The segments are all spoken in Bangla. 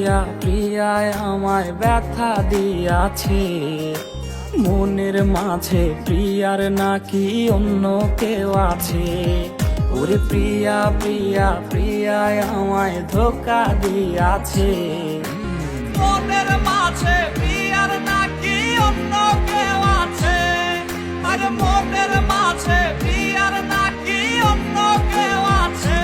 প্রিয়া প্রিয়ায় আমায় ব্যথা দিয়াছে, মনের মাঝে প্রিয়ার নাকি অন্য কেউ আছে। ওরে প্রিয়া প্রিয়া প্রিয়ায় আমায় ধোকা দিয়াছে, মনের মাঝে প্রিয়ার নাকি অন্য কেউ আছে। আর মনের মাঝে প্রিয়ার নাকি অন্য কেউ আছে।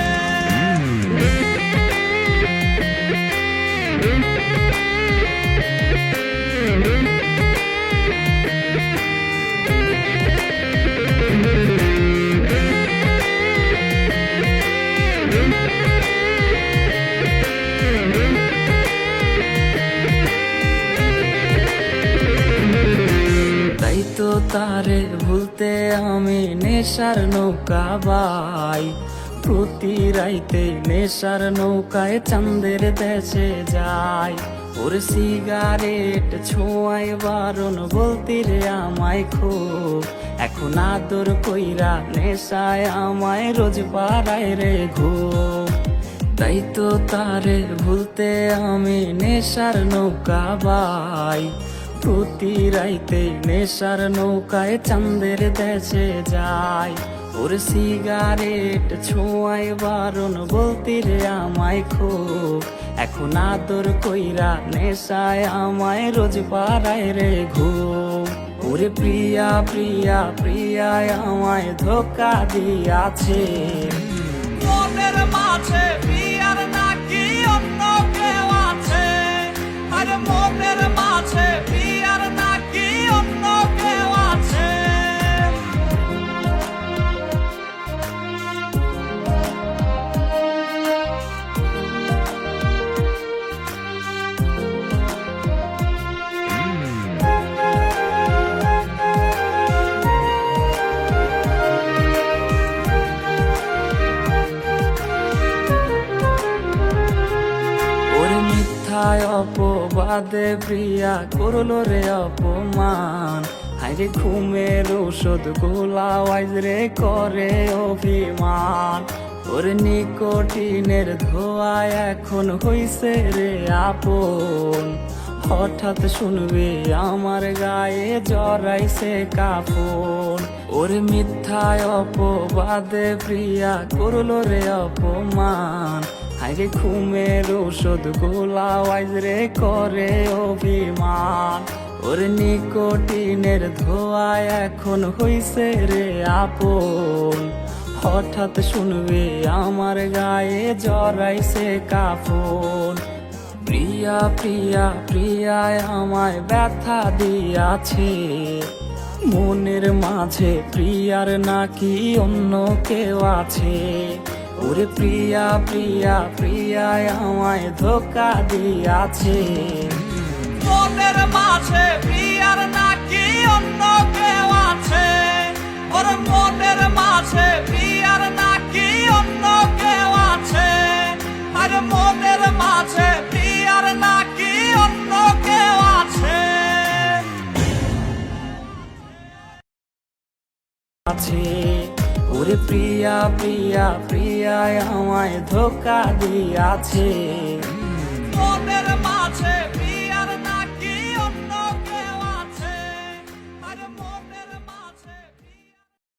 তাই তো তারে ভুলতে আমি নেশার নৌকা বাই, প্রতি রাইতে নেশার নৌকায় চাঁদের দেশে যাই। ওর সিগারেট ছোঁয়ায় বারণ বলতি রে আমায় খুব, এখন আদর কইরা নেশায় আমায় রোজ পাড়ায় রে ঘুম। তাই তো তারে ভুলতে আমি নেশার নৌকা বাই, প্রতি রাইতে নেশার নৌকায় চাঁদের দেশে যাই। ওর সিগারেট ছোঁয়ায় বারণ বলতি রে আমায় খুব, এখন আদর কইরা নেশায় আমায় রোজ পাড়ায় রে ঘুম। ওরে প্রিয়া প্রিয়া প্রিয়ায় আমায় ধোকা দিয়াছে, মনের মাঝে প্রিয়ার নাকি অন্য কেউ আছে। আর মনের মাঝে প্রিয়ার নাকি অন্য কেউ আছে। ওরে মিথ্যায় অপবাদে প্রিয়া করলো রে অপমান, হাইরে ঘুমের ঔষধ গোলাওয়াইজ রে করে অভিমান। ওরে নিকোটিনের ধোয়ায় এখন হইছে রে আপন, হঠাৎ শুনবে আমার গায়ে জড়াইছে কাফন। ওরে মিথ্যায় অপবাদে প্রিয়া করলো রে অপমান, হাইরে ঘুমের ঔষধ গোলাওয়াইজ রে করে অভিমান। ওরে নিকোটিনের ধোয়ায় এখন হইছে রে আপন, হঠাৎ শুনবে আমার গায়ে জড়াইছে কাফন। প্রিয়া প্রিয়া প্রিয়ায় আমায় ব্যথা দিয়াছে, মনের মাঝে প্রিয়ার নাকি অন্য কেউ আছে। ওরে প্রিয়া প্রিয়া প্রিয়ায় আমায় ধোকা দিয়াছে, মনের মাঝে প্রিয়ার নাকি অন্য কেউ আছে। ওর মনের মাঝে প্রিয়ার নাকি অন্য কেউ আছে। আর মনের মাঝে প্রিয়ার নাকি অন্য কেউ আছে। আছে। ওরে প্রিয়া প্রিয়া প্রিয়ায় আমায় ধোকা দিয়াছে।